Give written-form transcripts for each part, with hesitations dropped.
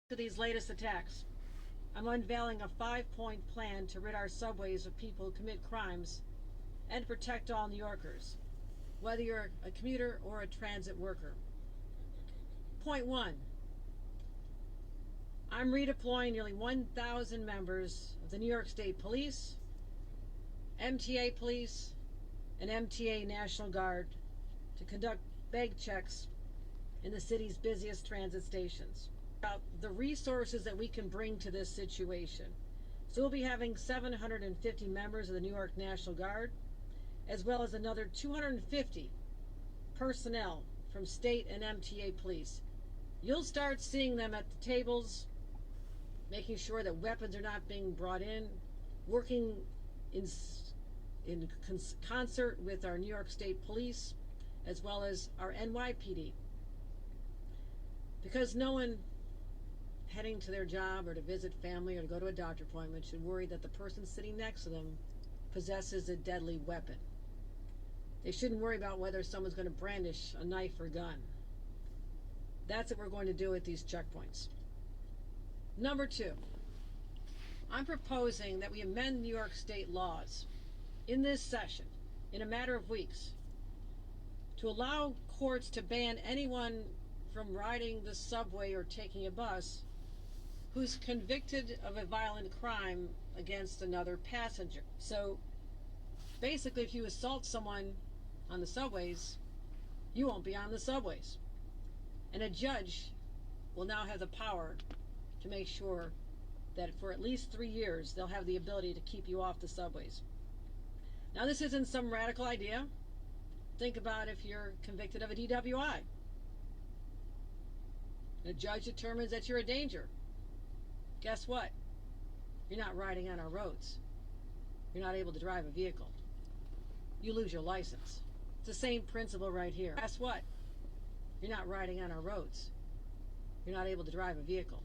To these latest attacks, I'm unveiling a 5-point plan to rid our subways of people who commit crimes and protect all New Yorkers, whether you're a commuter or a transit worker. Point 1. I'm redeploying nearly 1,000 members of the New York State Police, MTA Police, and MTA National Guard to conduct bag checks in the city's busiest transit stations. About the resources that we can bring to this situation. So we'll be having 750 members of the New York National Guard, as well as another 250 personnel from state and MTA police. You'll start seeing them at the tables, making sure that weapons are not being brought in, working in concert with our New York State Police, as well as our NYPD. Because no one heading to their job or to visit family or to go to a doctor appointment should worry that the person sitting next to them possesses a deadly weapon. They shouldn't worry about whether someone's going to brandish a knife or gun. That's what we're going to do at these checkpoints. Number 2, I'm proposing that we amend New York State laws in this session in a matter of weeks to allow courts to ban anyone from riding the subway or taking a bus who's convicted of a violent crime against another passenger. So basically, if you assault someone on the subways, you won't be on the subways. And a judge will now have the power to make sure that for at least 3 years, they'll have the ability to keep you off the subways. Now, this isn't some radical idea. Think about if you're convicted of a DWI. The judge determines that you're a danger. Guess what? You're not riding on our roads. You're not able to drive a vehicle. You lose your license. It's the same principle right here. Guess what? You're not riding on our roads. You're not able to drive a vehicle.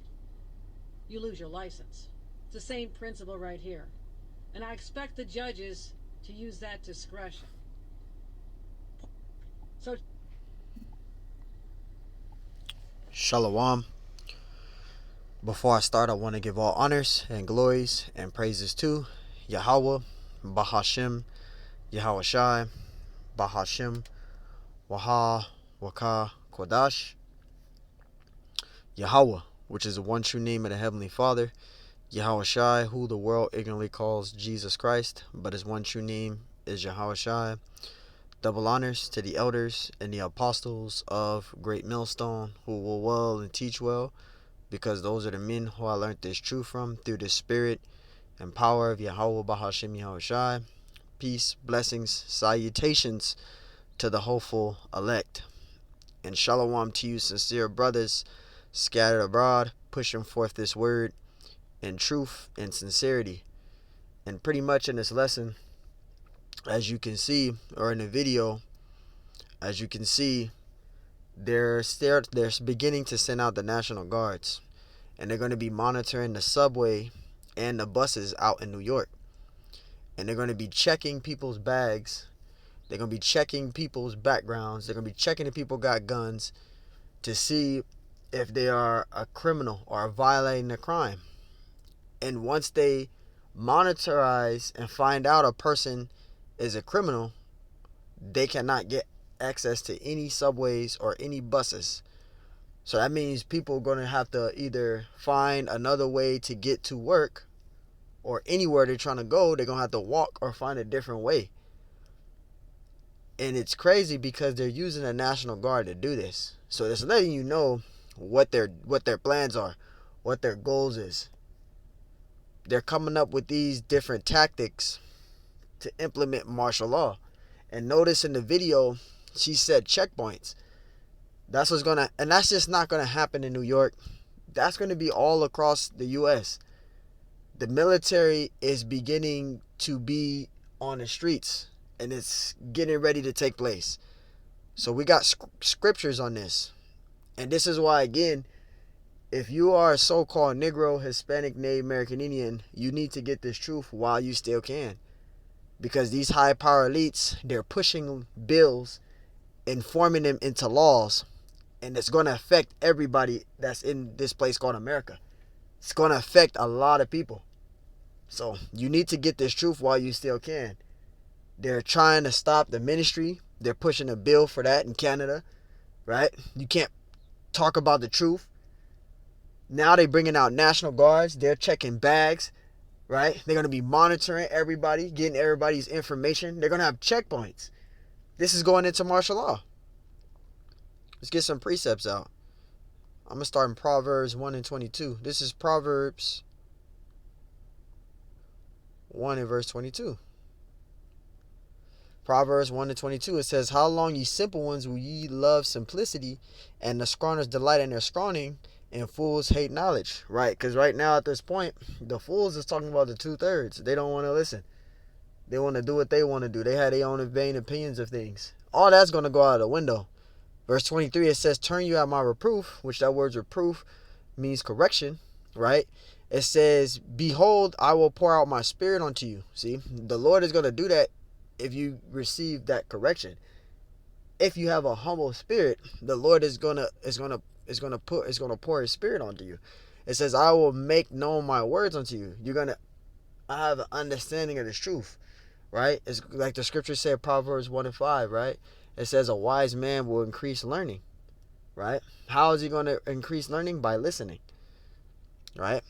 You lose your license. It's the same principle right here. And I expect the judges to use that discretion. So, Shalom. Before I start, I want to give all honors and glories and praises to Yahweh, Bahashim, Yahweh Shai, Bahashim, Waha, Waka, Kodash, Yahweh, which is the one true name of the Heavenly Father, Yahweh Shai, who the world ignorantly calls Jesus Christ, but his one true name is Yahweh Shai. Double honors to the elders and the apostles of Great Millstone, who will well and teach well, because those are the men who I learned this truth from through the spirit and power of Yahweh Bahashim Yahweh Shai. Peace, blessings, salutations to the hopeful elect. And shalom to you, sincere brothers scattered abroad, pushing forth this word in truth and sincerity. And pretty much in this lesson, as you can see, or in the video, as you can see, they're beginning to send out the National Guards. And they're going to be monitoring the subway and the buses out in New York. And they're going to be checking people's bags. They're going to be checking people's backgrounds. They're going to be checking if people got guns to see if they are a criminal or violating a crime. And once they monitorize and find out a person is a criminal, they cannot get access to any subways or any buses. So that means people are going to have to either find another way to get to work, or anywhere they're trying to go, they're going to have to walk or find a different way. And it's crazy because they're using the National Guard to do this. So it's letting you know what their plans are, what their goals is. They're coming up with these different tactics to implement martial law. And notice in the video, she said checkpoints. That's what's gonna, and that's just not gonna happen in New York. That's gonna be all across the U.S. The military is beginning to be on the streets, and it's getting ready to take place. So we got scriptures on this, and this is why, again, if you are a so-called Negro, Hispanic, Native American Indian, you need to get this truth while you still can, because these high power elites, they're pushing bills and forming them into laws. And it's going to affect everybody that's in this place called America. It's going to affect a lot of people. So you need to get this truth while you still can. They're trying to stop the ministry. They're pushing a bill for that in Canada, right? You can't talk about the truth. Now they're bringing out National Guards. They're checking bags, right? They're going to be monitoring everybody, getting everybody's information. They're going to have checkpoints. This is going into martial law. Let's get some precepts out. I'm going to start in Proverbs 1 and 22. This is Proverbs 1 and verse 22. Proverbs 1 and 22, it says, how long, ye simple ones, will ye love simplicity, and the scrawlers delight in their scrawling, and fools hate knowledge? Right, because right now at this point, the fools is talking about the 2/3. They don't want to listen. They want to do what they want to do. They have their own vain opinions of things. All that's going to go out the window. Verse 23, it says, turn you at my reproof, which that word's reproof means correction, right? It says, behold, I will pour out my spirit unto you. See, the Lord is going to do that if you receive that correction. If you have a humble spirit, the Lord is gonna pour his spirit onto you. It says, I will make known my words unto you. You're gonna have an understanding of this truth, right? It's like the scripture said, Proverbs 1 and 5, right? It says a wise man will increase learning, right? How is he going to increase learning? By listening, right?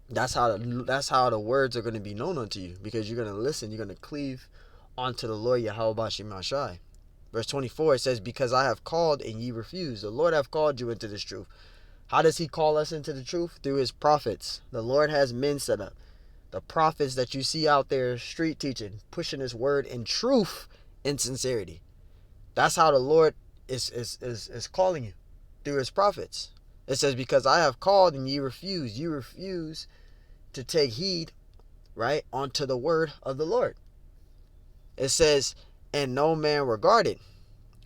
That's how the words are going to be known unto you, because you're going to listen. You're going to cleave onto the Lord Yahweh Shemashai. Verse 24, it says, because I have called and ye refuse. The Lord have called you into this truth. How does he call us into the truth? Through his prophets. The Lord has men set up. The prophets that you see out there street teaching, pushing his word in truth and sincerity. That's how the Lord is calling you, through his prophets. It says, because I have called and ye refuse. You refuse to take heed, right, onto the word of the Lord. It says, and no man regarded.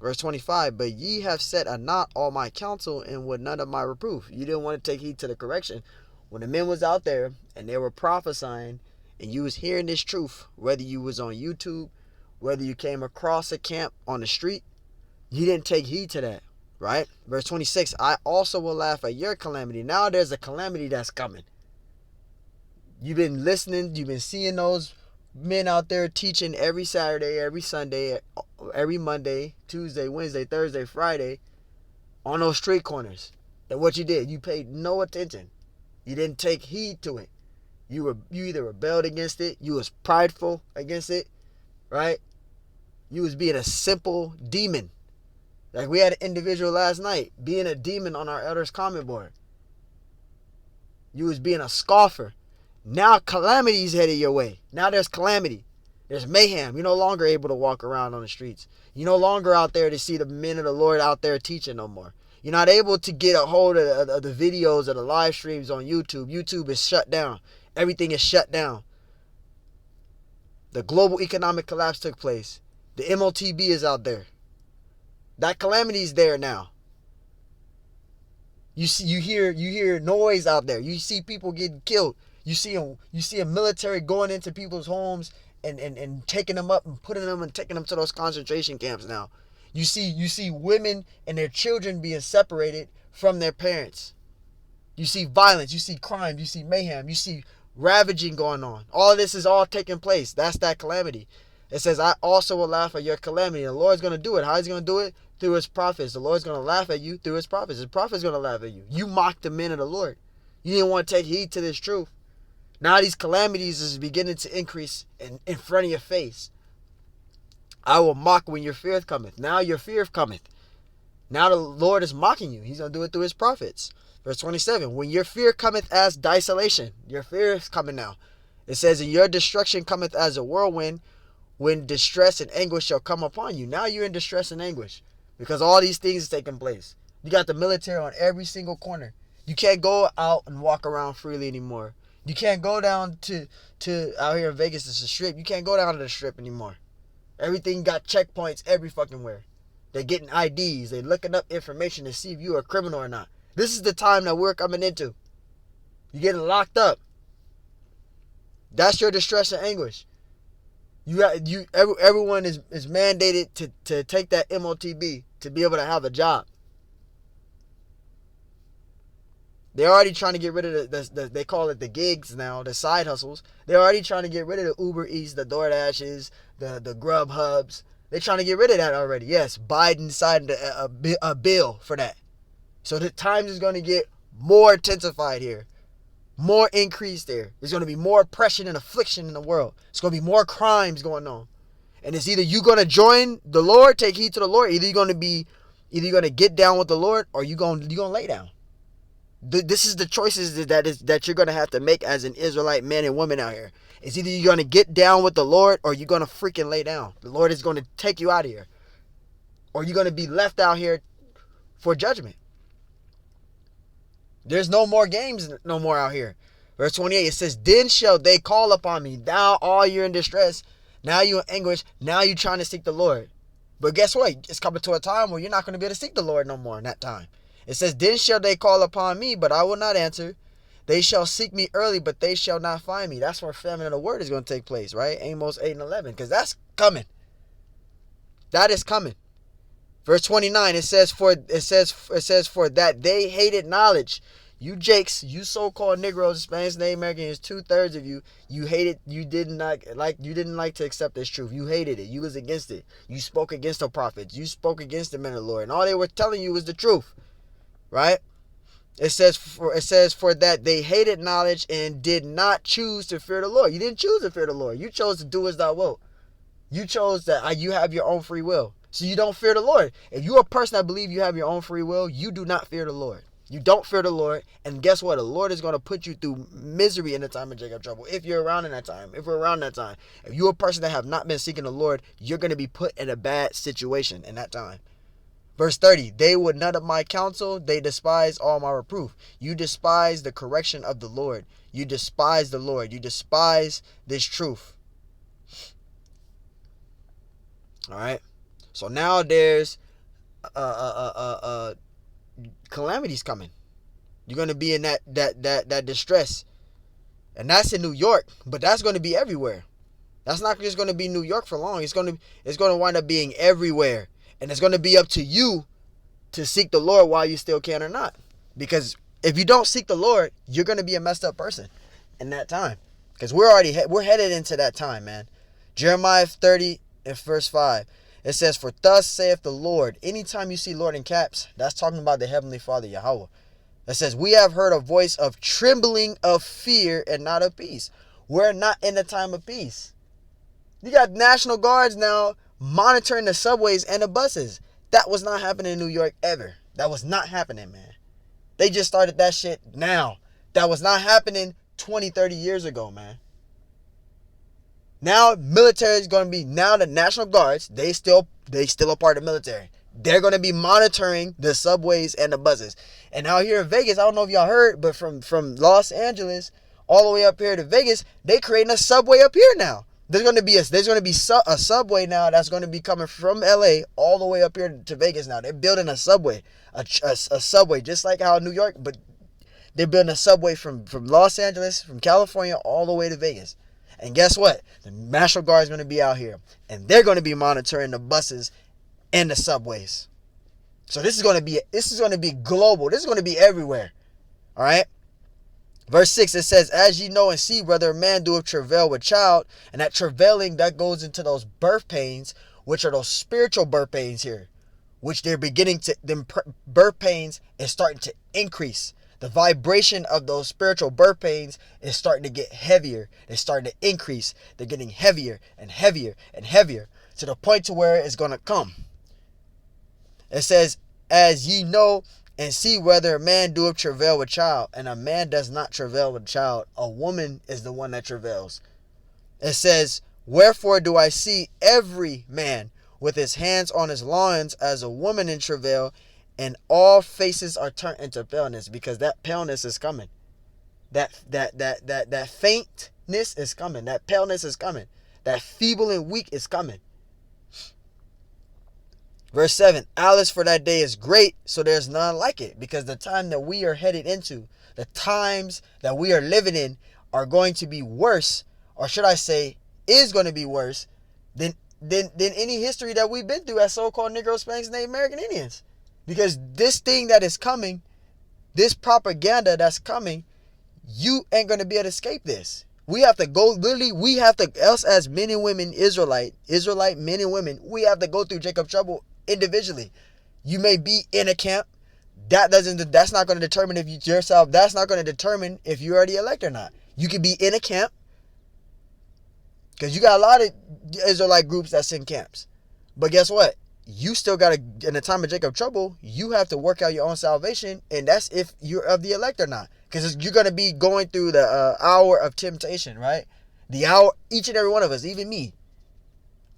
Verse 25, but ye have set at naught all my counsel, and would none of my reproof. You didn't want to take heed to the correction. When the men was out there and they were prophesying, and you was hearing this truth, whether you was on YouTube, whether you came across a camp on the street, you didn't take heed to that, right? Verse 26, I also will laugh at your calamity. Now there's a calamity that's coming. You've been listening, you've been seeing those men out there teaching every Saturday, every Sunday, every Monday, Tuesday, Wednesday, Thursday, Friday on those street corners. And what you did, you paid no attention. You didn't take heed to it. You either rebelled against it, you was prideful against it, right? You was being a simple demon. Like we had an individual last night being a demon on our elders comment board. You was being a scoffer. Now calamity's headed your way. Now there's calamity. There's mayhem. You're no longer able to walk around on the streets. You're no longer out there to see the men of the Lord out there teaching no more. You're not able to get a hold of the videos of the live streams on YouTube. YouTube is shut down. Everything is shut down. The global economic collapse took place. The MOTB is out there. That calamity is there now. You hear noise out there. You see people getting killed. You see a military going into people's homes and taking them up and putting them and taking them to those concentration camps now. You see women and their children being separated from their parents. You see violence, you see crime, you see mayhem, you see ravaging going on. All of this is all taking place. That's that calamity. It says, I also will laugh at your calamity. The Lord's going to do it. How is he going to do it? Through his prophets. The Lord's going to laugh at you through his prophets. His prophets going to laugh at you. You mocked the men of the Lord. You didn't want to take heed to this truth. Now these calamities is beginning to increase in front of your face. I will mock when your fear cometh. Now your fear cometh. Now the Lord is mocking you. He's going to do it through his prophets. Verse 27, when your fear cometh as desolation. Your fear is coming now. It says, and your destruction cometh as a whirlwind, when distress and anguish shall come upon you. Now you're in distress and anguish because all these things is taking place. You got the military on every single corner. You can't go out and walk around freely anymore. You can't go down to out here in Vegas, it's a strip. You can't go down to the strip anymore. Everything got checkpoints every fucking where. They're getting IDs. They're looking up information to see if you're a criminal or not. This is the time that we're coming into. You're getting locked up. That's your distress and anguish. Everyone is mandated to take that MOTB to be able to have a job. They're already trying to get rid of they call it the gigs now, the side hustles. They're already trying to get rid of the Uber Eats, the DoorDashes, the Grub Hubs. They're trying to get rid of that already. Yes, Biden signed a bill for that. So the times is going to get more intensified here, more increased there. There's going to be more oppression and affliction in the world. It's going to be more crimes going on. And it's either you're going to join the Lord, take heed to the Lord, either you're going to get down with the Lord, or you're going to lay down. This is the choices that you're going to have to make as an Israelite man and woman out here. It's either you're going to get down with the Lord, or you're going to freaking lay down. The Lord is going to take you out of here. Or you're going to be left out here for judgment. There's no more games no more out here. Verse 28, it says, then shall they call upon me. Now all you're in distress. Now you're in anguish. Now you're trying to seek the Lord. But guess what? It's coming to a time where you're not going to be able to seek the Lord no more in that time. It says, then shall they call upon me, but I will not answer. They shall seek me early, but they shall not find me. That's where famine of the word is going to take place, right? Amos 8 and 11, because that's coming. That is coming. Verse 29, it says for that they hated knowledge. You Jakes, you so-called Negroes, Spanish, Native Americans, 2/3 of you, you hated, you didn't like to accept this truth. You hated it. You was against it. You spoke against the prophets. You spoke against the men of the Lord, and all they were telling you was the truth. Right? It says for that they hated knowledge and did not choose to fear the Lord. You didn't choose to fear the Lord. You chose to do as thou wilt. You chose that you have your own free will. So you don't fear the Lord. If you're a person that believes you have your own free will, you do not fear the Lord. You don't fear the Lord. And guess what? The Lord is going to put you through misery in the time of Jacob trouble. If you're around in that time. If we're around that time. If you're a person that have not been seeking the Lord, you're going to be put in a bad situation in that time. Verse 30, they would none of my counsel, they despise all my reproof. You despise the correction of the Lord. You despise the Lord. You despise this truth. All right. So now there's calamities coming. You're going to be in that distress. And that's in New York, but that's going to be everywhere. That's not just going to be New York for long. It's going to wind up being everywhere. And it's going to be up to you to seek the Lord while you still can or not. Because if you don't seek the Lord, you're going to be a messed up person in that time. Because we're headed into that time, man. Jeremiah 30 and verse 5. It says, for thus saith the Lord. Anytime you see Lord in caps, that's talking about the Heavenly Father, Yahweh. It says, we have heard a voice of trembling of fear and not of peace. We're not in the time of peace. You got National Guards now monitoring the subways and the buses. That was not happening in New York ever. That was not happening, man. They just started that shit now. That was not happening 20, 30 years ago, man. Now military is going to be, now the National Guards, they still a part of the military. They're going to be monitoring the subways and the buses. And out here in Vegas, I don't know if y'all heard, but from Los Angeles all the way up here to Vegas, they creating a subway up here now. There's going to be a subway now that's going to be coming from LA all the way up here to Vegas now. They're building a subway, a subway, just like how New York, but they're building a subway from Los Angeles, from California, all the way to Vegas. And guess what? The National Guard is going to be out here, and they're going to be monitoring the buses and the subways. So this is going to be global. This is going to be everywhere. All right. Verse 6, it says, as ye know and see whether a man doeth travail with child, and that travailing, that goes into those birth pains, which are those spiritual birth pains here, which they're beginning to, them birth pains is starting to increase. The vibration of those spiritual birth pains is starting to get heavier. They're starting to increase. They're getting heavier and heavier and heavier to the point to where it's going to come. It says, as ye know and see whether a man doeth travail with child. And a man does not travail with child. A woman is the one that travails. It says, wherefore do I see every man with his hands on his loins as a woman in travail, and all faces are turned into paleness, because that paleness is coming. That faintness is coming. That paleness is coming. That feeble and weak is coming. Verse 7, Alice, for that day is great, so there's none like it. Because the time that we are headed into, the times that we are living in are going to be worse, or should I say, is going to be worse than any history that we've been through as so-called Negro, Hispanics, Native American Indians. Because this thing that is coming, this propaganda that's coming, you ain't going to be able to escape this. We have to go, literally, we have to, us as men and women, Israelite men and women, we have to go through Jacob's trouble individually. You may be in a camp. That's not going to determine if you yourself, that's not going to determine if you are the elect or not. You could be in a camp, because you got a lot of Israelite groups that's in camps. But guess what? You still got to, in the time of Jacob's trouble, you have to work out your own salvation, and that's if you're of the elect or not. Because you're going to be going through the hour of temptation, right? The hour, each and every one of us, even me,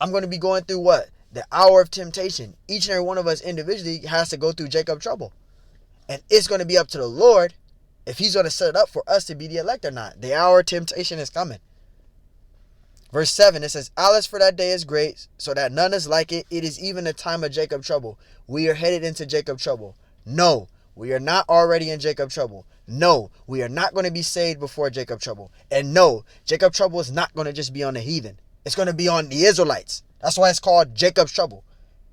I'm going to be going through what? The hour of temptation. Each and every one of us individually has to go through Jacob's trouble. And it's going to be up to the Lord if he's going to set it up for us to be the elect or not. The hour of temptation is coming. Verse 7, it says, "Alas, for that day is great, so that none is like it. It is even the time of Jacob's trouble. We are headed into Jacob's trouble. No, we are not already in Jacob's trouble. No, we are not going to be saved before Jacob's trouble. And no, Jacob's trouble is not going to just be on the heathen. It's going to be on the Israelites. That's why it's called Jacob's trouble.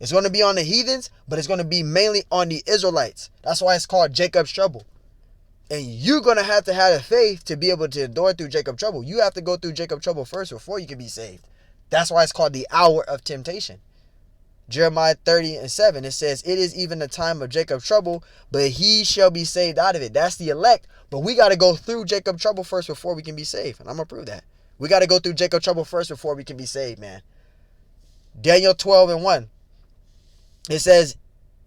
It's going to be on the heathens, but it's going to be mainly on the Israelites. That's why it's called Jacob's trouble. And you're going to have the faith to be able to endure through Jacob's trouble. You have to go through Jacob's trouble first before you can be saved. That's why it's called the hour of temptation. Jeremiah 30:7, it says, "It is even the time of Jacob's trouble, but he shall be saved out of it." That's the elect. But we got to go through Jacob's trouble first before we can be saved. And I'm going to prove that. We got to go through Jacob's trouble first before we can be saved, man. Daniel 12:1. It says,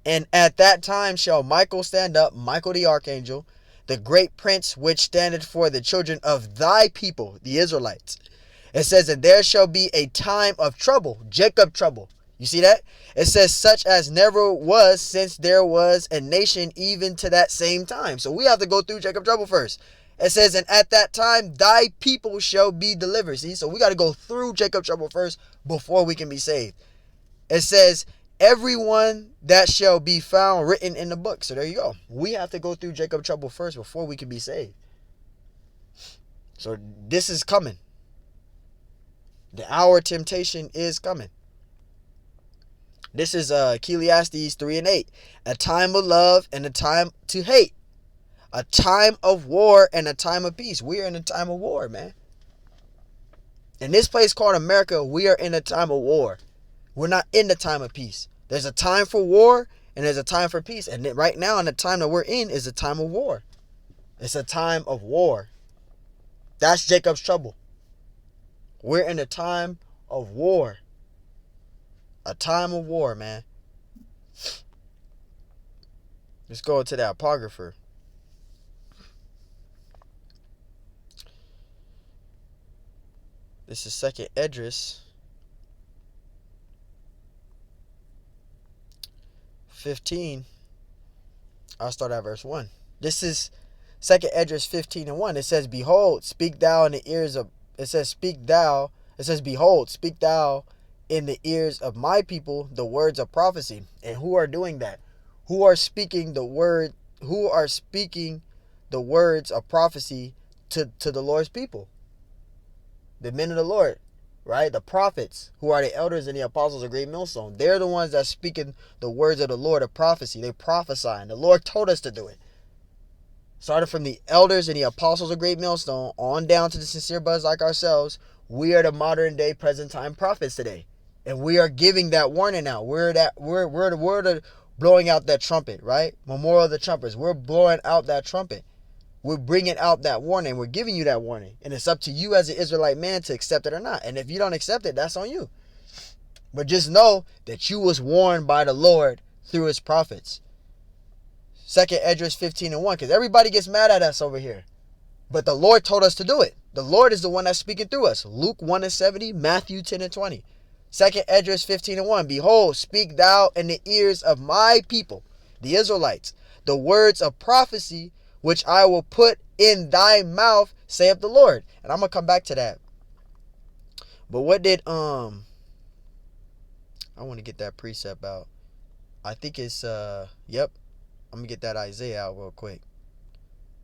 "And at that time shall Michael stand up," Michael the archangel, "the great prince which standeth for the children of thy people," the Israelites. It says, "and there shall be a time of trouble," Jacob trouble. You see that? It says, "such as never was since there was a nation even to that same time." So we have to go through Jacob trouble first. It says, "and at that time thy people shall be delivered." See, so we got to go through Jacob trouble first before we can be saved. It says, "everyone that shall be found written in the book." So there you go. We have to go through Jacob trouble first before we can be saved. So this is coming. The hour of temptation is coming. This is Ecclesiastes 3:8. "A time of love and a time to hate. A time of war and a time of peace." We are in a time of war, man. In this place called America, we are in a time of war. We're not in the time of peace. There's a time for war and there's a time for peace. And right now, in the time that we're in, is a time of war. It's a time of war. That's Jacob's trouble. We're in a time of war. A time of war, man. Let's go to the apocrypha. This is 2nd Esdras 15. I'll start at verse 1. This is 2nd Esdras 15:1. It says, "Behold, speak thou in the ears of," it says, "Behold, speak thou in the ears of my people the words of prophecy." And who are doing that? Who are speaking the word? Who are speaking the words of prophecy to the Lord's people? The men of the Lord, right? The prophets, who are the elders and the apostles of Great Millstone. They're the ones that speaking the words of the Lord of prophecy. They prophesying. The Lord told us to do it. Started from the elders and the apostles of Great Millstone on down to the sincere buds like ourselves. We are the modern day present time prophets today. And we are giving that warning now. We're the blowing out that trumpet, right? Memorial of the trumpets. We're blowing out that trumpet. We're bringing out that warning. We're giving you that warning. And it's up to you as an Israelite man to accept it or not. And if you don't accept it, that's on you. But just know that you was warned by the Lord through his prophets. 2nd Esdras 15:1. Because everybody gets mad at us over here. But the Lord told us to do it. The Lord is the one that's speaking through us. Luke 1:70, Matthew 10:20. 2nd Esdras 15:1. "Behold, speak thou in the ears of my people, the Israelites, the words of prophecy, which I will put in thy mouth, saith the Lord." And I'm going to come back to that. But what did, I want to get that precept out. I think it's, yep. I'm going to get that Isaiah out real quick.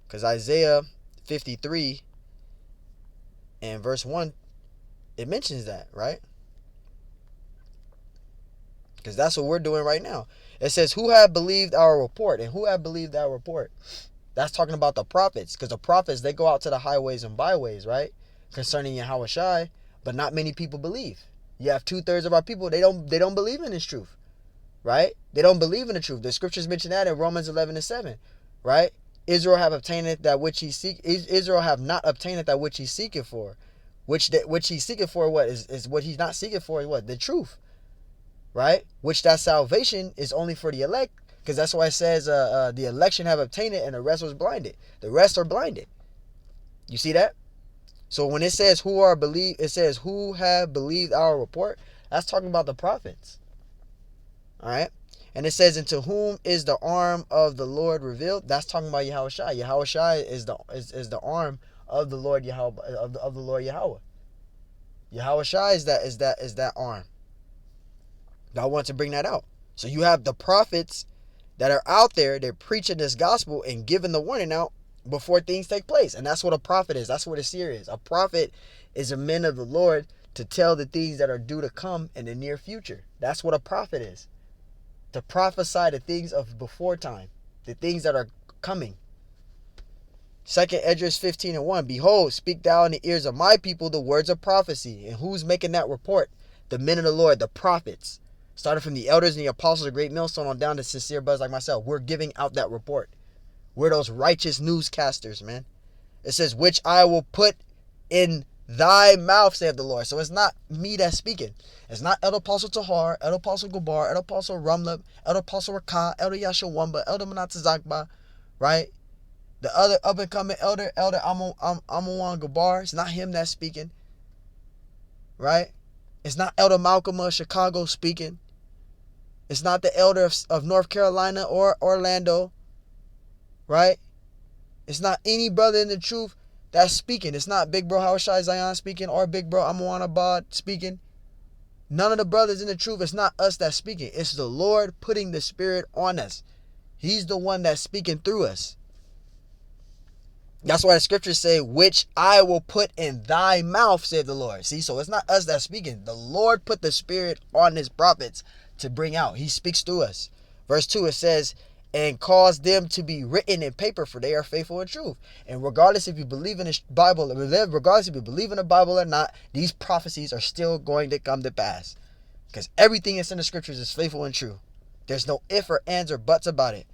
Because Isaiah 53 and verse 1, it mentions that, right? Because that's what we're doing right now. It says, "Who have believed our report?" And who have believed our report? That's talking about the prophets, because the prophets, they go out to the highways and byways, right, concerning Yahushai, but not many people believe. You have 2/3 of our people, they don't believe in this truth, right? They don't believe in the truth. The scriptures mention that in Romans 11:7, right? Israel have obtained that which he seek. Israel have not obtained that which he seeketh for, which he's seeking for. What is what he's not seeking for is what? The truth, right? Which that salvation is only for the elect, because that's why it says the election have obtained it and the rest was blinded. The rest are blinded. You see that? So when it says it says who have believed our report. That's talking about the prophets. All right. And it says, into whom is the arm of the Lord revealed? That's talking about Yahushua. Yahushua is the arm of the Lord Yahweh, of the Lord Yahweh. Yahushua is that arm. I want to bring that out. So you have the prophets that are out there, they're preaching this gospel and giving the warning out before things take place. And that's what a prophet is. That's what a seer is. A prophet is a man of the Lord to tell the things that are due to come in the near future. That's what a prophet is. To prophesy the things of before time, the things that are coming. 2 Esdras 15:1. Behold, speak thou in the ears of my people the words of prophecy. And who's making that report? The men of the Lord, the prophets. Starting from the elders and the apostles of Great Millstone on down to sincere brothers like myself. We're giving out that report. We're those righteous newscasters, man. It says, which I will put in thy mouth, saith the Lord. So it's not me that's speaking. It's not Elder Apostle Tahar, Elder Apostle Gabar, Elder Apostle Rumleb, Elder Apostle Rakah, Elder Yashawamba, Elder Manatazakba, right? The other up and coming Elder Amawan Gabar. It's not him that's speaking, right? It's not Elder Malcolm of Chicago speaking. It's not the elder of North Carolina or Orlando, right? It's not any brother in the truth that's speaking. It's not Big Bro Hawashai Zion speaking or Big Bro Amawan Abad speaking. None of the brothers in the truth. It's not us that's speaking. It's the Lord putting the Spirit on us. He's the one that's speaking through us. That's why the scriptures say, which I will put in thy mouth, said the Lord. See, so it's not us that's speaking. The Lord put the Spirit on his prophets to bring out. He speaks through us. Verse 2, it says, and cause them to be written in paper, for they are faithful and truth. And regardless if you believe in the Bible, regardless if you believe in the Bible or not, these prophecies are still going to come to pass. Because everything that's in the scriptures is faithful and true. There's no if or ands or buts about it.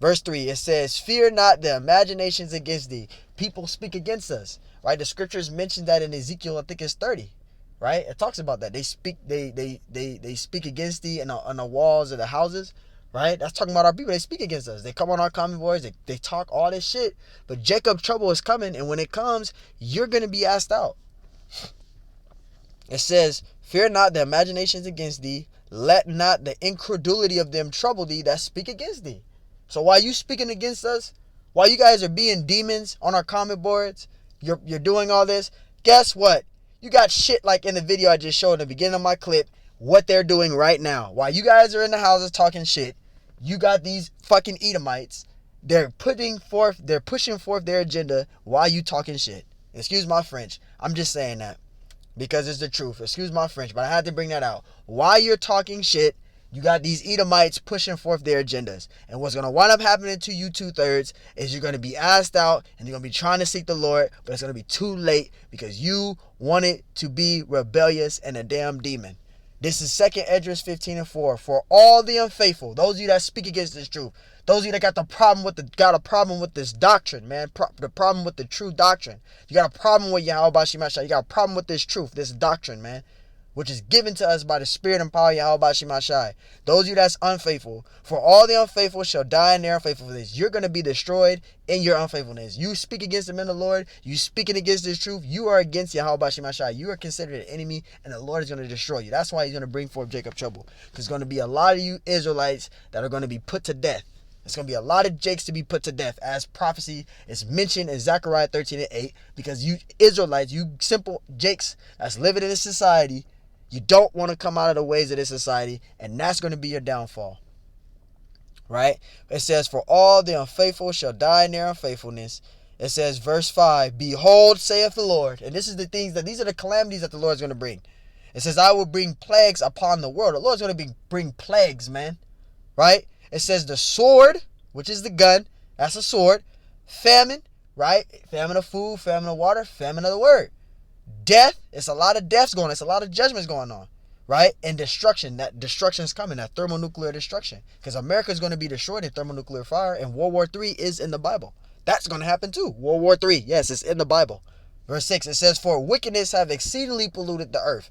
Verse 3, it says, fear not the imaginations against thee. People speak against us, right? The scriptures mention that in Ezekiel, I think it's 30, right? It talks about that. They speak against thee on the walls of the houses, right? That's talking about our people. They speak against us. They come on our common voice. They talk all this shit. But Jacob's trouble is coming, and when it comes, you're going to be asked out. It says, fear not the imaginations against thee. Let not the incredulity of them trouble thee that speak against thee. So while you speaking against us, while you guys are being demons on our comment boards, you're doing all this, guess what? You got shit like in the video I just showed in the beginning of my clip, what they're doing right now. While you guys are in the houses talking shit, you got these fucking Edomites. They're pushing forth their agenda while you talking shit. Excuse my French. I'm just saying that because it's the truth. Excuse my French, but I had to bring that out. While you're talking shit, you got these Edomites pushing forth their agendas. And what's going to wind up happening to you 2/3 is you're going to be asked out and you're going to be trying to seek the Lord, but it's going to be too late because you wanted to be rebellious and a damn demon. This is 2 Esdras 15:4. For all the unfaithful, those of you that speak against this truth, those of you that got a problem with this doctrine, man, the problem with the true doctrine. You got a problem with Yahweh Bashi Masha. You got a problem with this truth, this doctrine, man, which is given to us by the Spirit and power of Yahweh Bashi Mashai. Those of you that's unfaithful, for all the unfaithful shall die in their unfaithfulness. You're going to be destroyed in your unfaithfulness. You speak against the men of the Lord, you speaking against this truth, you are against Yahweh Bashi Mashai. You are considered an enemy, and the Lord is going to destroy you. That's why he's going to bring forth Jacob trouble. Because there's going to be a lot of you Israelites that are going to be put to death. There's going to be a lot of Jakes to be put to death, as prophecy is mentioned in Zechariah 13:8, because you Israelites, you simple Jakes that's living in this society, you don't want to come out of the ways of this society, and that's going to be your downfall. Right? It says, for all the unfaithful shall die in their unfaithfulness. It says, verse 5, behold, saith the Lord. And these are the calamities that the Lord is going to bring. It says, I will bring plagues upon the world. The Lord's going to bring plagues, man. Right? It says the sword, which is the gun, that's a sword, famine, right? Famine of food, famine of water, famine of the word. Death, it's a lot of deaths going on. It's a lot of judgments going on, right? And destruction, that destruction is coming, that thermonuclear destruction. Because America is going to be destroyed in thermonuclear fire, and World War III is in the Bible. That's going to happen too. World War III, yes, it's in the Bible. Verse 6, it says, for wickedness have exceedingly polluted the earth,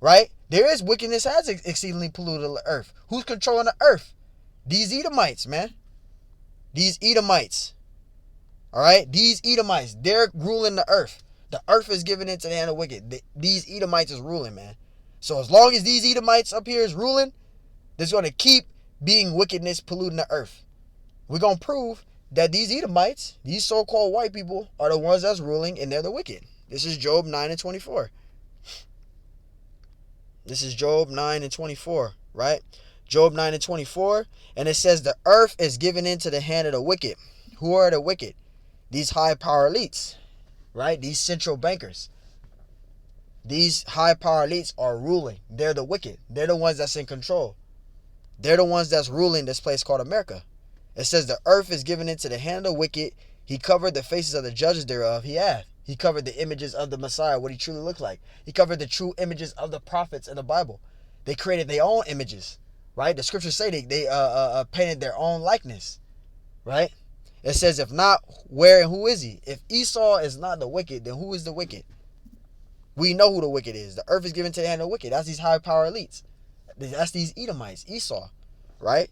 right? There is wickedness has exceedingly polluted the earth. Who's controlling the earth? These Edomites, man. These Edomites. All right? These Edomites, they're ruling the earth. The earth is given into the hand of wicked. These Edomites is ruling, man. So as long as these Edomites up here is ruling, there's going to keep being wickedness polluting the earth. We're going to prove that these Edomites, these so-called white people, are the ones that's ruling and they're the wicked. This is Job 9 and 24. This is Job 9 and 24, right? Job 9 and 24. And it says the earth is given into the hand of the wicked. Who are the wicked? These high power elites, right? These central bankers. These high power elites are ruling. They're the wicked. They're the ones that's in control. They're the ones that's ruling this place called America. It says the earth is given into the hand of the wicked. He covered the faces of the judges thereof. He covered the images of the Messiah, what he truly looked like. He covered the true images of the prophets in the Bible. They created their own images, right? The scriptures say they painted their own likeness, right? It says, if not, where and who is he? If Esau is not the wicked, then who is the wicked? We know who the wicked is. The earth is given to the hand of the wicked. That's these high power elites. That's these Edomites, Esau, right?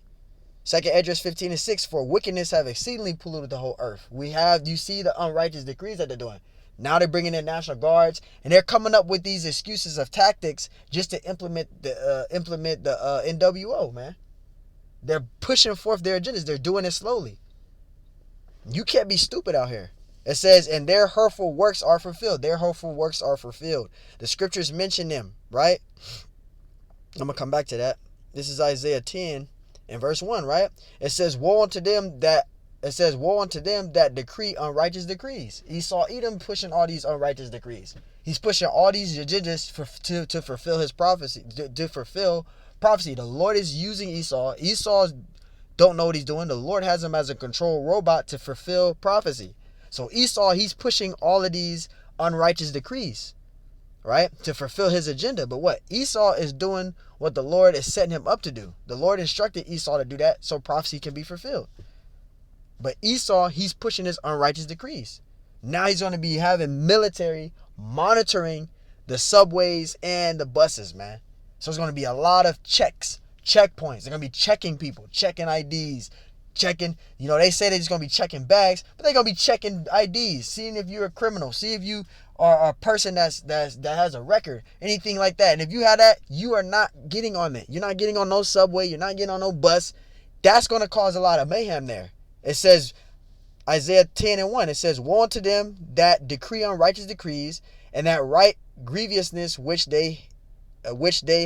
2 Esdras 15 and 6, for wickedness have exceedingly polluted the whole earth. You see the unrighteous decrees that they're doing. Now they're bringing in National Guards, and they're coming up with these excuses of tactics just to implement the NWO, man. They're pushing forth their agendas. They're doing it slowly. You can't be stupid out here. It says, and their hurtful works are fulfilled. Their hurtful works are fulfilled. The scriptures mention them, right? I'm going to come back to that. This is Isaiah 10 and verse 1, right? It says, woe unto them that decree unrighteous decrees. Esau Edom pushing all these unrighteous decrees. He's pushing all these agendas to fulfill his prophecy, to fulfill prophecy. The Lord is using Esau. Esau don't know what he's doing. The Lord has him as a control robot to fulfill prophecy. So Esau, he's pushing all of these unrighteous decrees, right, to fulfill his agenda. But what? Esau is doing what the Lord is setting him up to do. The Lord instructed Esau to do that so prophecy can be fulfilled. But Esau, he's pushing his unrighteous decrees. Now he's going to be having military monitoring the subways and the buses, man. So it's going to be a lot of checkpoints. They're going to be checking people, checking IDs, checking, they say they're just going to be checking bags, but they're going to be checking IDs, seeing if you're a criminal, see if you are a person that has a record, anything like that. And if you have that, you are not getting on it. You're not getting on no subway. You're not getting on no bus. That's going to cause a lot of mayhem there. It says, Isaiah 10 and 1, it says, woe unto them that decree unrighteous decrees and that right grievousness which they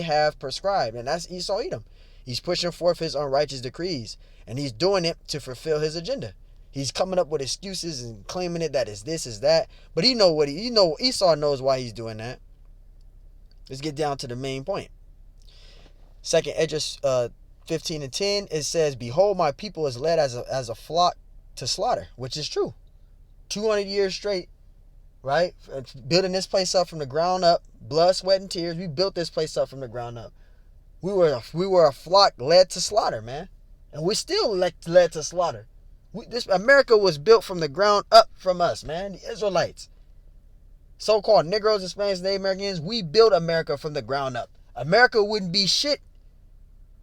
have prescribed. And that's Esau Edom. He's pushing forth his unrighteous decrees, and he's doing it to fulfill his agenda. He's coming up with excuses and claiming it that is this, is that. But Esau knows why he's doing that. Let's get down to the main point. 2 Esdras 15 and 10, it says, behold, my people is led as a flock to slaughter, which is true. 200 years straight, right? Building this place up from the ground up, blood, sweat, and tears. We built this place up from the ground up. We were a flock led to slaughter, man. And we're still led to slaughter. This America was built from the ground up from us, man. The Israelites. So-called Negroes, Hispanics, Native Americans, we built America from the ground up. America wouldn't be shit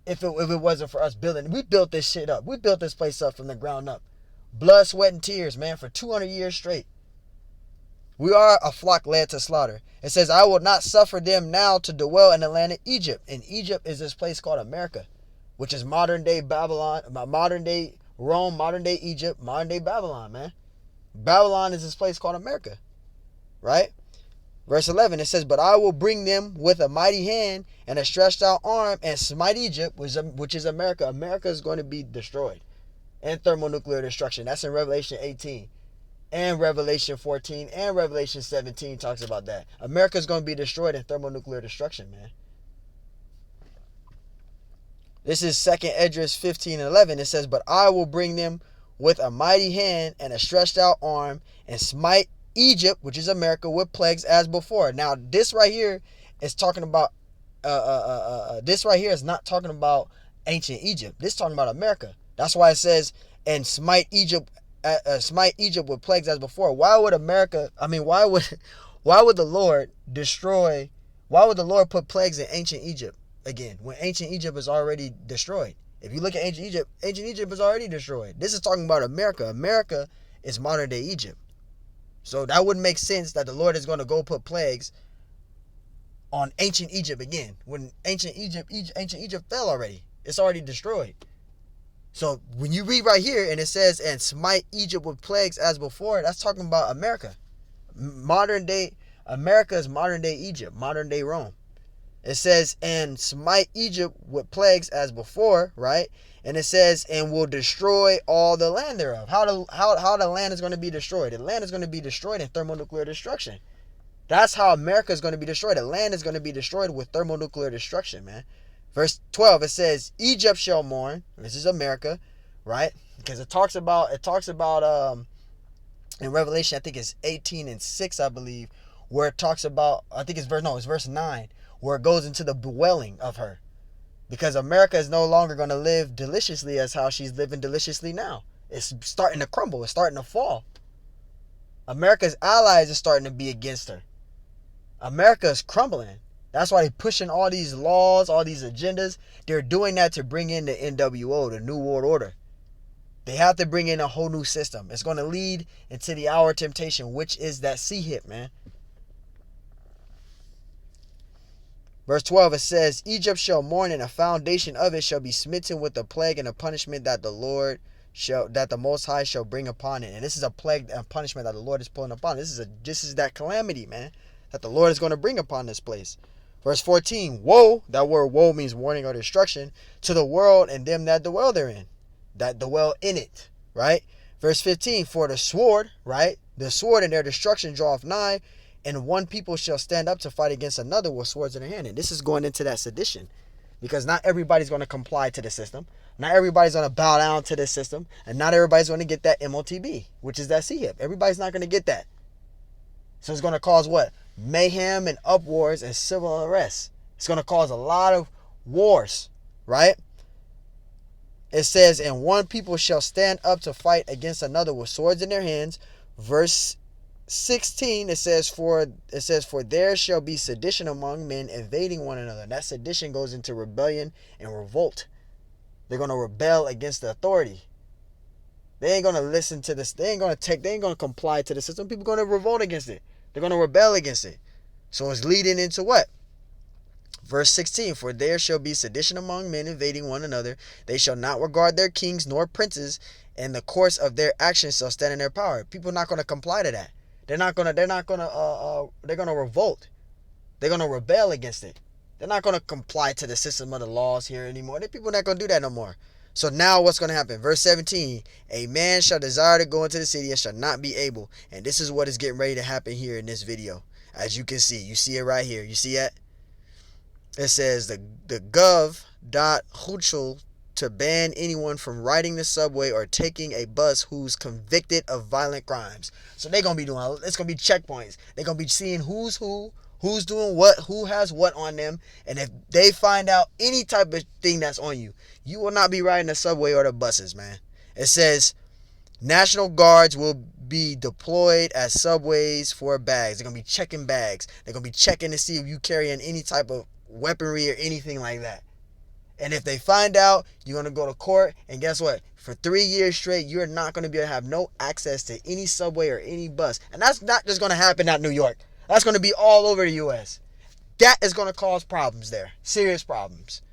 if it wasn't for us building. We built this shit up. We built this place up from the ground up. Blood, sweat, and tears, man, for 200 years straight. We are a flock led to slaughter. It says, I will not suffer them now to dwell in the land of Egypt. And Egypt is this place called America, which is modern day Babylon, modern day Rome, modern day Egypt, modern day Babylon, man. Babylon is this place called America, right? Verse 11, it says, but I will bring them with a mighty hand and a stretched out arm and smite Egypt, which is America. America is going to be destroyed and thermonuclear destruction. That's in Revelation 18 and Revelation 14 and Revelation 17 talks about that. America is going to be destroyed in thermonuclear destruction, man. This is 2 Esdras 15 and 11. It says, but I will bring them with a mighty hand and a stretched out arm, and smite Egypt, which is America, with plagues as before. Now, this right here is talking about, this right here is not talking about ancient Egypt. This is talking about America. That's why it says, and smite Egypt with plagues as before. Why would the Lord destroy, why would the Lord put plagues in ancient Egypt again, when ancient Egypt is already destroyed? If you look at ancient Egypt is already destroyed. This is talking about America. America is modern day Egypt. So that wouldn't make sense that the Lord is going to go put plagues on ancient Egypt again, when ancient Egypt fell already. It's already destroyed. So when you read right here and it says, and smite Egypt with plagues as before, that's talking about America. Modern day America is modern day Egypt, modern day Rome. It says, and smite Egypt with plagues as before, right? And it says, and will destroy all the land thereof. How the land is going to be destroyed? The land is going to be destroyed in thermonuclear destruction. That's how America is going to be destroyed. The land is going to be destroyed with thermonuclear destruction, man. Verse 12, it says, Egypt shall mourn. This is America, right? Because it talks about in Revelation, I think it's 18:6, I believe, where it talks about, I think it's verse 9, where it goes into the bewailing of her. Because America is no longer going to live deliciously as how she's living deliciously now. It's starting to crumble. It's starting to fall. America's allies are starting to be against her. America is crumbling. That's why they're pushing all these laws, all these agendas. They're doing that to bring in the NWO, the New World Order. They have to bring in a whole new system. It's going to lead into the hour of temptation, which is that citie, man. Verse 12, it says, Egypt shall mourn, and the foundation of it shall be smitten with the plague and the punishment that the Most High shall bring upon it. And this is a plague and punishment that the Lord is pulling upon. This is that calamity, man, that the Lord is going to bring upon this place. Verse 14, woe, that word woe means warning or destruction, to the world and them that dwell therein, that dwell in it, right? Verse 15, for the sword, right? The sword and their destruction draweth nigh, and one people shall stand up to fight against another with swords in their hand. And this is going into that sedition, because not everybody's going to comply to the system. Not everybody's going to bow down to the system, and not everybody's going to get that MOTB, which is that CHIP. Everybody's not going to get that. So it's going to cause what? Mayhem and uproars and civil unrest. It's going to cause a lot of wars, right? It says, and one people shall stand up to fight against another with swords in their hands. Verse 16, it says, for there shall be sedition among men, invading one another. And that sedition goes into rebellion and revolt. They're going to rebel against the authority. They ain't going to listen to this. They ain't going to comply to the system. People are going to revolt against it. They're going to rebel against it. So it's leading into what? Verse 16, for there shall be sedition among men, invading one another. They shall not regard their kings nor princes, and the course of their actions shall stand in their power. People are not going to comply to that. They're going to revolt. They're going to rebel against it. They're not going to comply to the system of the laws here anymore. People are not going to do that no more. So now what's going to happen? Verse 17, a man shall desire to go into the city and shall not be able. And this is what is getting ready to happen here in this video. As you can see, you see it right here. You see it? It says the gov.huchel to ban anyone from riding the subway or taking a bus who's convicted of violent crimes. So they're going to be doing, it's going to be checkpoints. They're going to be seeing who's doing what, who has what on them. And if they find out any type of thing that's on you, you will not be riding the subway or the buses, man. It says National Guards will be deployed at subways for bags. They're going to be checking bags. They're going to be checking to see if you carrying any type of weaponry or anything like that. And if they find out, you're going to go to court. And guess what? For 3 years straight, you're not going to be able to have no access to any subway or any bus. And that's not just going to happen at New York. That's going to be all over the U.S. That is going to cause problems there. Serious problems.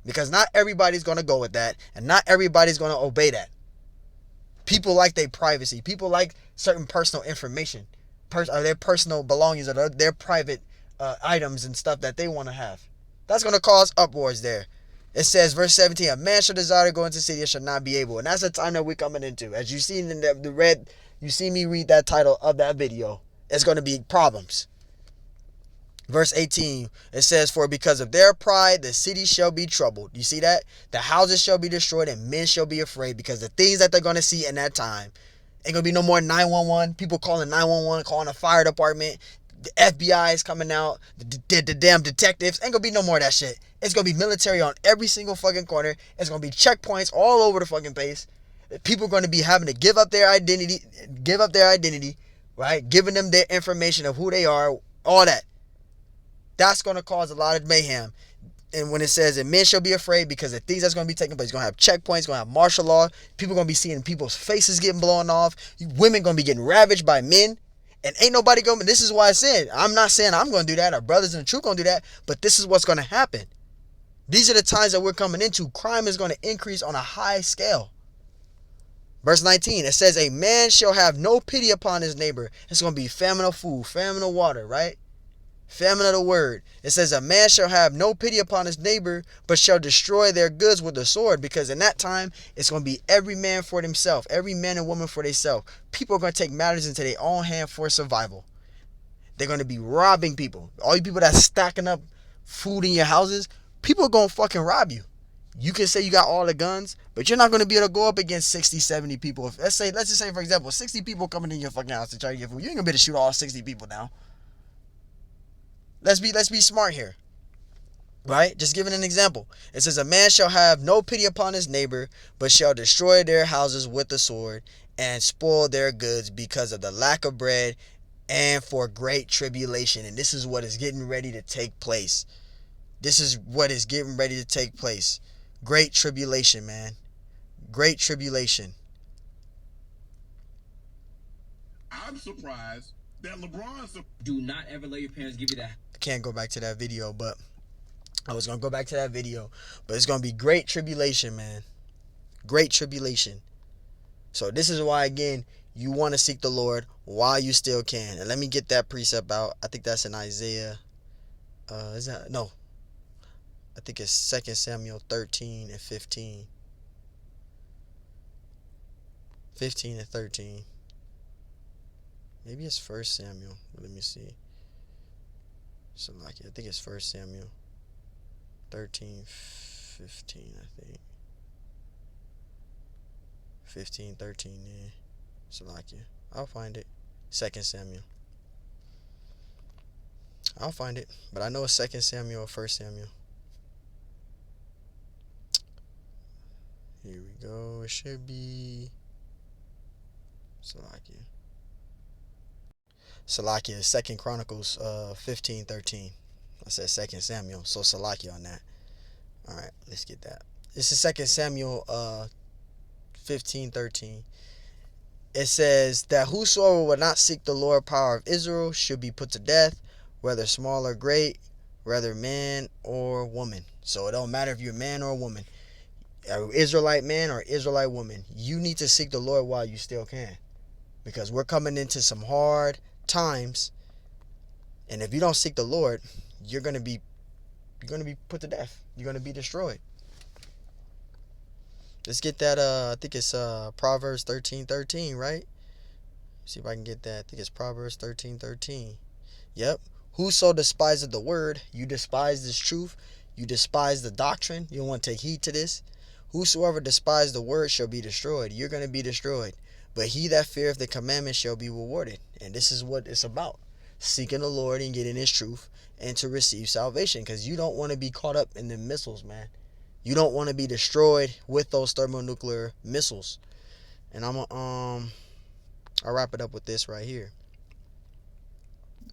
Because not everybody's going to go with that. And not everybody's going to obey that. People like their privacy. People like certain personal information. Their personal belongings or their private items and stuff that they want to have. That's going to cause uproars there. It says, verse 17, a man shall desire to go into the city and shall not be able. And that's the time that we're coming into. As you see in the red, you see me read that title of that video. It's going to be problems. Verse 18, it says, for because of their pride, the city shall be troubled. You see that? The houses shall be destroyed and men shall be afraid, because the things that they're going to see in that time. Ain't going to be no more 911, people calling 911, calling a fire department. The FBI is coming out, the damn detectives. Ain't going to be no more of that shit. It's going to be military on every single fucking corner. It's going to be checkpoints all over the fucking place. People are going to be having to give up their identity, right? Giving them their information of who they are, all that. That's going to cause a lot of mayhem. And when it says that men shall be afraid because the things that's going to be taking place, going to have checkpoints, going to have martial law, people going to be seeing people's faces getting blown off, women going to be getting ravaged by men, and ain't nobody going. This is why I said, I'm not saying I'm going to do that, our brothers in the truth going to do that, but this is what's going to happen. These are the times that we're coming into. Crime is going to increase on a high scale. Verse 19, it says, a man shall have no pity upon his neighbor. It's going to be famine of food, famine of water, right? Famine of the word. It says, a man shall have no pity upon his neighbor, but shall destroy their goods with the sword. Because in that time, it's going to be every man for himself, every man and woman for themselves. People are going to take matters into their own hand for survival. They're going to be robbing people. All you people that's stacking up food in your houses, people are going to fucking rob you. You can say you got all the guns, but you're not going to be able to go up against 60, 70 people. Let's just say, for example, 60 people coming in your fucking house to try to get food. You ain't going to be able to shoot all 60 people down. Let's be smart here, right? Just giving an example. It says, a man shall have no pity upon his neighbor, but shall destroy their houses with the sword and spoil their goods because of the lack of bread and for great tribulation. And this is what is getting ready to take place. This is what is getting ready to take place. Great tribulation, man. Great tribulation. I'm surprised that do not ever let your parents give you that. I can't go back to that video, but I was going to go back to that video. But it's going to be great tribulation, man. Great tribulation. So this is why, again, you want to seek the Lord while you still can. And let me get that precept out. I think that's in Isaiah. Is that? No. I think it's 2 Samuel 13 and 15. 15 and 13. Maybe it's 1 Samuel. Let me see. So like, I think it's 1 Samuel 13, 15, I think. 15, 13, yeah. Salakia. I'll find it. 2 Samuel. I'll find it. But I know it's 2 Samuel or 1 Samuel. Here we go. It should be Salakia, 2 Chronicles 15:13. I said 2 Samuel, so Salakia on that. Alright, let's get that. This is 2 Samuel 15:13. It says that whosoever would not seek the Lord power of Israel should be put to death, whether small or great, whether man or woman. So it don't matter if you're a man or a woman, an Israelite man or Israelite woman. You need to seek the Lord while you still can, because we're coming into some hard times, and if you don't seek the Lord, you're gonna be put to death. You're gonna be destroyed. Let's get that. I think it's Proverbs 13:13, right? See if I can get that. I think it's Proverbs 13:13. Yep. Whoso despises the word, you despise this truth. You despise the doctrine. You don't want to take heed to this. Whosoever despises the word shall be destroyed. You're going to be destroyed. But he that feareth the commandment shall be rewarded. And this is what it's about. Seeking the Lord and getting his truth and to receive salvation. Because you don't want to be caught up in the missiles, man. You don't want to be destroyed with those thermonuclear missiles. And I'll wrap it up with this right here.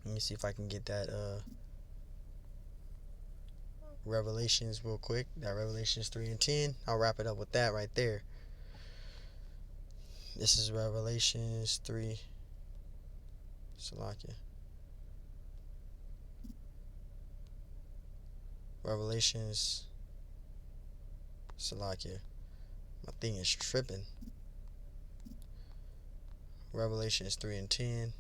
Let me see if I can get that Revelations real quick. That Revelations 3 and 10. I'll wrap it up with that right there. This is Revelations 3. Salakia. Revelations. Salakia. My thing is tripping. Revelations 3 and 10.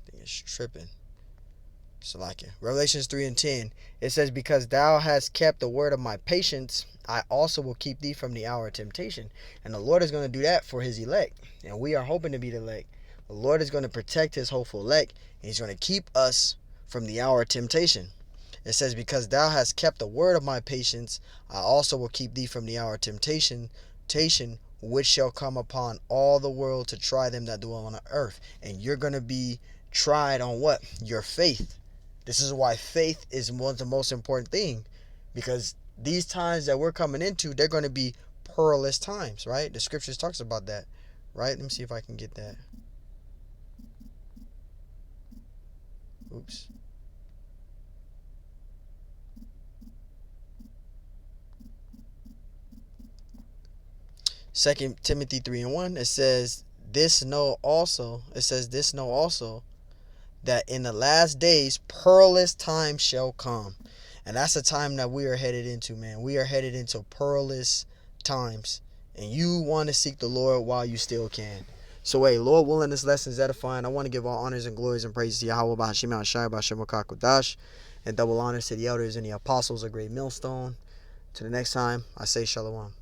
Thing is tripping. Salakia. Revelations 3 and 10. It says, because thou hast kept the word of my patience, I also will keep thee from the hour of temptation. And the Lord is going to do that for his elect. And we are hoping to be the elect. The Lord is going to protect his hopeful elect, and he's going to keep us from the hour of temptation. It says, because thou hast kept the word of my patience, I also will keep thee from the hour of temptation, which shall come upon all the world to try them that dwell on the earth. And you're going to be tried on what? Your faith. This is why faith is one of the most important thing, because these times that we're coming into, they're going to be perilous times, right? The scriptures talks about that, right? Let me see if I can get that. Oops. Second Timothy 3:1, it says, this know also, that in the last days perilous times shall come. And that's the time that we are headed into, man. We are headed into perilous times. And you want to seek the Lord while you still can. So, hey, Lord willing, this lesson is edifying. I want to give all honors and glories and praises to Yahweh, B'Hashim Shai, B'Hashem Kakodash, and double honors to the elders and the apostles, a great millstone. To the next time, I say shalom.